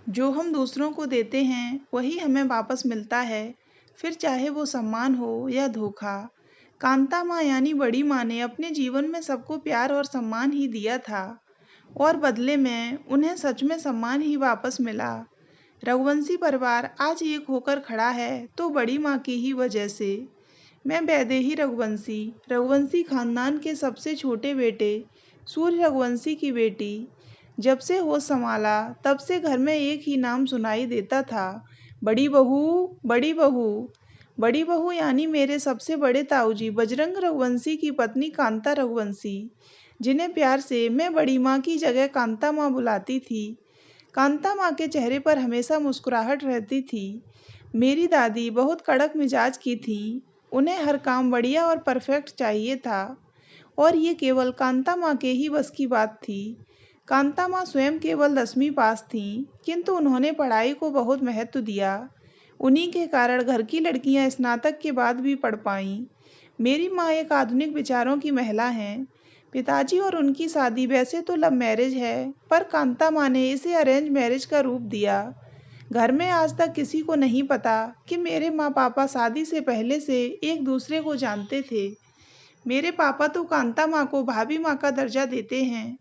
जो हम दूसरों को देते हैं वही हमें वापस मिलता है, फिर चाहे वो सम्मान हो या धोखा। कांता माँ यानी बड़ी माँ ने अपने जीवन में सबको प्यार और सम्मान ही दिया था, और बदले में उन्हें सच में सम्मान ही वापस मिला। रघुवंशी परिवार आज एक होकर खड़ा है तो बड़ी माँ की ही वजह से। मैं वैदेही रघुवंशी, रघुवंशी खानदान के सबसे छोटे बेटे सूर्य रघुवंशी की बेटी। जब से होश संभाला तब से घर में एक ही नाम सुनाई देता था, बड़ी बहू, बड़ी बहू। बड़ी बहू यानी मेरे सबसे बड़े ताऊजी बजरंग रघुवंशी की पत्नी कांता रघुवंशी, जिन्हें प्यार से मैं बड़ी माँ की जगह कांता माँ बुलाती थी। कांता माँ के चेहरे पर हमेशा मुस्कुराहट रहती थी। मेरी दादी बहुत कड़क मिजाज की थी, उन्हें हर काम बढ़िया और परफेक्ट चाहिए था, और ये केवल कांता माँ के ही बस की बात थी। कांता माँ स्वयं केवल 10वीं पास थीं, किंतु उन्होंने पढ़ाई को बहुत महत्व दिया। उन्हीं के कारण घर की लड़कियां स्नातक के बाद भी पढ़ पाईं। मेरी माँ एक आधुनिक विचारों की महिला हैं। पिताजी और उनकी शादी वैसे तो लव मैरिज है, पर कांता माँ ने इसे अरेंज मैरिज का रूप दिया। घर में आज तक किसी को नहीं पता कि मेरे माँ पापा शादी से पहले से एक दूसरे को जानते थे। मेरे पापा तो कांता माँ को भाभी माँ का दर्जा देते हैं।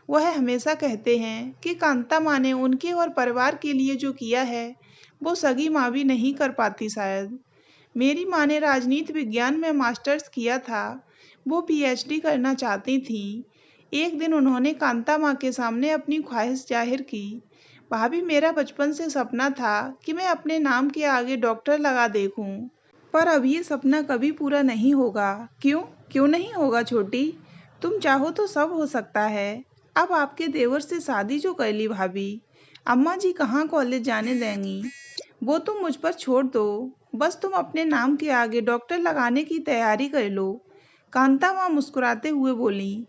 वह हमेशा कहते हैं कि कांता माँ ने उनके और परिवार के लिए जो किया है वो सगी माँ भी नहीं कर पाती शायद। मेरी माँ ने राजनीति विज्ञान में मास्टर्स किया था, वो पीएचडी करना चाहती थीं। एक दिन उन्होंने कांता माँ के सामने अपनी ख्वाहिश जाहिर की, भाभी मेरा बचपन से सपना था कि मैं अपने नाम के आगे डॉक्टर लगा देखूं, पर अब ये सपना कभी पूरा नहीं होगा। क्यों? क्यों नहीं होगा छोटी? तुम चाहो तो सब हो सकता है। अब आपके देवर से शादी जो कर ली भाभी, अम्मा जी कहाँ कॉलेज जाने देंगी? वो तुम मुझ पर छोड़ दो, बस तुम अपने नाम के आगे डॉक्टर लगाने की तैयारी कर लो। कांता माँ मुस्कुराते हुए बोली,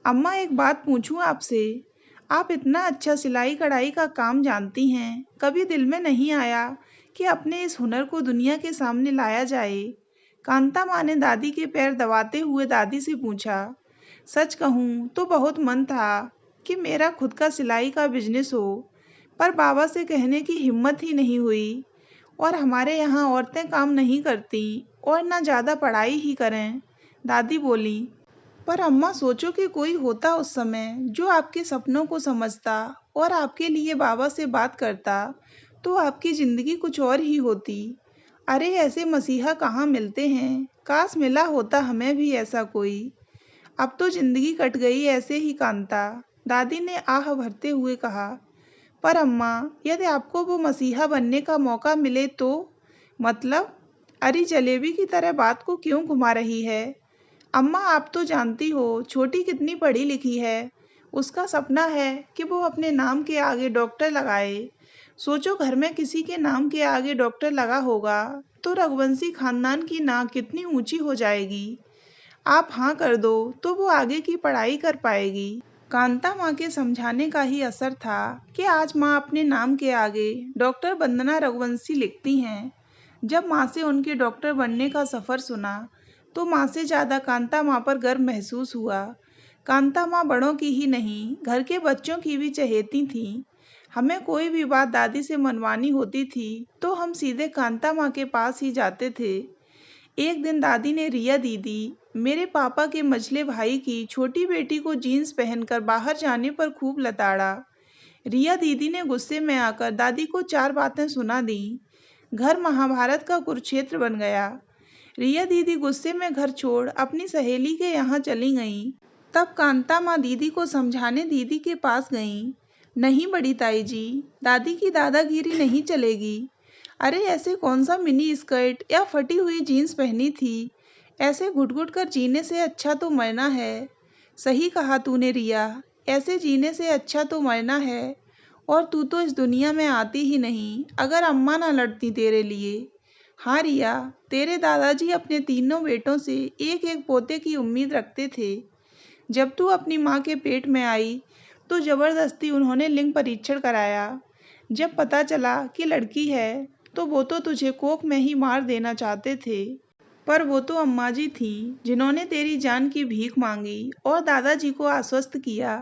अम्मा एक बात पूछूं आपसे? आप इतना अच्छा सिलाई कढ़ाई का काम जानती हैं, कभी दिल में नहीं आया कि अपने इस हुनर को दुनिया के सामने लाया जाए? कांता माँ ने दादी के पैर दबाते हुए दादी से पूछा। सच कहूँ तो बहुत मन था कि मेरा खुद का सिलाई का बिजनेस हो, पर बाबा से कहने की हिम्मत ही नहीं हुई। और हमारे यहाँ औरतें काम नहीं करती और ना ज़्यादा पढ़ाई ही करें, दादी बोली। पर अम्मा सोचो कि कोई होता उस समय जो आपके सपनों को समझता और आपके लिए बाबा से बात करता, तो आपकी ज़िंदगी कुछ और ही होती। अरे ऐसे मसीहा कहाँ मिलते हैं, काश मिला होता हमें भी ऐसा कोई। अब तो ज़िंदगी कट गई ऐसे ही कांता, दादी ने आह भरते हुए कहा। पर अम्मा, यदि आपको वो मसीहा बनने का मौका मिले तो? मतलब? अरे जलेबी की तरह बात को क्यों घुमा रही है? अम्मा आप तो जानती हो छोटी कितनी पढ़ी लिखी है। उसका सपना है कि वो अपने नाम के आगे डॉक्टर लगाए। सोचो घर में किसी के नाम के आगे डॉक्टर लगा होगा तो रघुवंशी खानदान की नाक कितनी ऊंची हो जाएगी। आप हाँ कर दो तो वो आगे की पढ़ाई कर पाएगी। कांता माँ के समझाने का ही असर था कि आज माँ अपने नाम के आगे डॉक्टर वंदना रघुवंशी लिखती हैं। जब माँ से उनके डॉक्टर बनने का सफ़र सुना तो माँ से ज़्यादा कांता माँ पर गर्व महसूस हुआ। कांता माँ बड़ों की ही नहीं, घर के बच्चों की भी चहेती थीं। हमें कोई भी बात दादी से मनवानी होती थी तो हम सीधे कांता माँ के पास ही जाते थे। एक दिन दादी ने रिया दीदी, मेरे पापा के मझले भाई की छोटी बेटी को जीन्स पहनकर बाहर जाने पर खूब लताड़ा। रिया दीदी ने गुस्से में आकर दादी को 4 बातें सुना दी। घर महाभारत का कुरुक्षेत्र बन गया। रिया दीदी गुस्से में घर छोड़ अपनी सहेली के यहाँ चली गईं। तब कांता माँ दीदी को समझाने दीदी के पास गईं। नहीं बड़ी ताई जी, दादी की दादागिरी नहीं चलेगी। अरे ऐसे कौन सा मिनी स्कर्ट या फटी हुई जीन्स पहनी थी? ऐसे घुट घुट कर जीने से अच्छा तो मरना है। सही कहा तूने रिया, ऐसे जीने से अच्छा तो मरना है। और तू तो इस दुनिया में आती ही नहीं अगर अम्मा ना लड़ती तेरे लिए। हाँ रिया, तेरे दादाजी अपने तीनों बेटों से एक एक पोते की उम्मीद रखते थे। जब तू अपनी माँ के पेट में आई तो जबरदस्ती उन्होंने लिंग परीक्षण कराया। जब पता चला कि लड़की है तो वो तो तुझे कोख में ही मार देना चाहते थे, पर वो तो अम्मा जी थीं जिन्होंने तेरी जान की भीख मांगी और दादाजी को आश्वस्त किया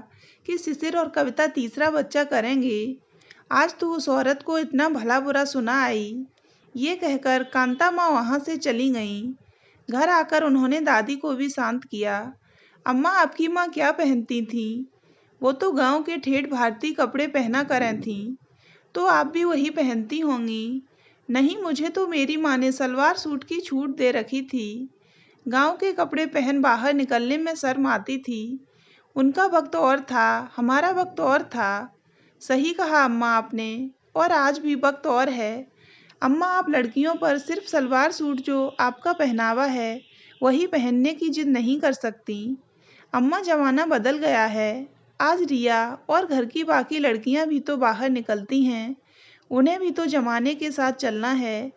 कि शिशिर और कविता तीसरा बच्चा करेंगे। आज तो उस औरत को इतना भला बुरा सुना आई। ये कहकर कांता माँ वहाँ से चली गईं। घर आकर उन्होंने दादी को भी शांत किया। अम्मा, आपकी माँ क्या पहनती थीं? वो तो गांव के ठेठ भारतीय कपड़े पहना करें थीं। तो आप भी वही पहनती होंगी। नहीं, मुझे तो मेरी माँ ने सलवार सूट की छूट दे रखी थी। गांव के कपड़े पहन बाहर निकलने में शर्म आती थी। उनका वक्त और था, हमारा वक्त और था। सही कहा अम्मा आपने, और आज भी वक्त और है। अम्मा, आप लड़कियों पर सिर्फ सलवार सूट जो आपका पहनावा है वही पहनने की जिद नहीं कर सकती। अम्मा, जमाना बदल गया है। आज रिया और घर की बाकी लड़कियां भी तो बाहर निकलती हैं। उन्हें भी तो जमाने के साथ चलना है।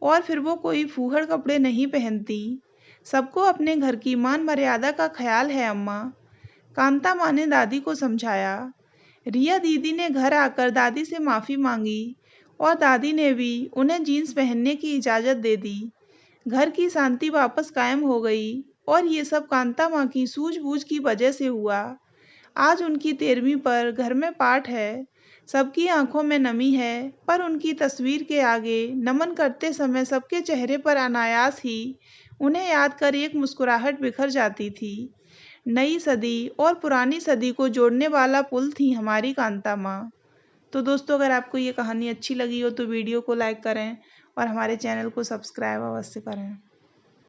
और फिर वो कोई फूहड़ कपड़े नहीं पहनती। सबको अपने घर की मान मर्यादा का ख्याल है अम्मा। कांता माँ ने दादी को समझाया। रिया दीदी ने घर आकर दादी से माफ़ी मांगी और दादी ने भी उन्हें जीन्स पहनने की इजाज़त दे दी। घर की शांति वापस कायम हो गई और ये सब कांता माँ की सूझबूझ की वजह से हुआ। आज उनकी 13वीं पर घर में पाठ है। सबकी आंखों में नमी है, पर उनकी तस्वीर के आगे नमन करते समय सबके चेहरे पर अनायास ही उन्हें याद कर एक मुस्कुराहट बिखर जाती थी। नई सदी और पुरानी सदी को जोड़ने वाला पुल थी हमारी कांता माँ। तो दोस्तों, अगर आपको ये कहानी अच्छी लगी हो तो वीडियो को लाइक करें और हमारे चैनल को सब्सक्राइब अवश्य करें।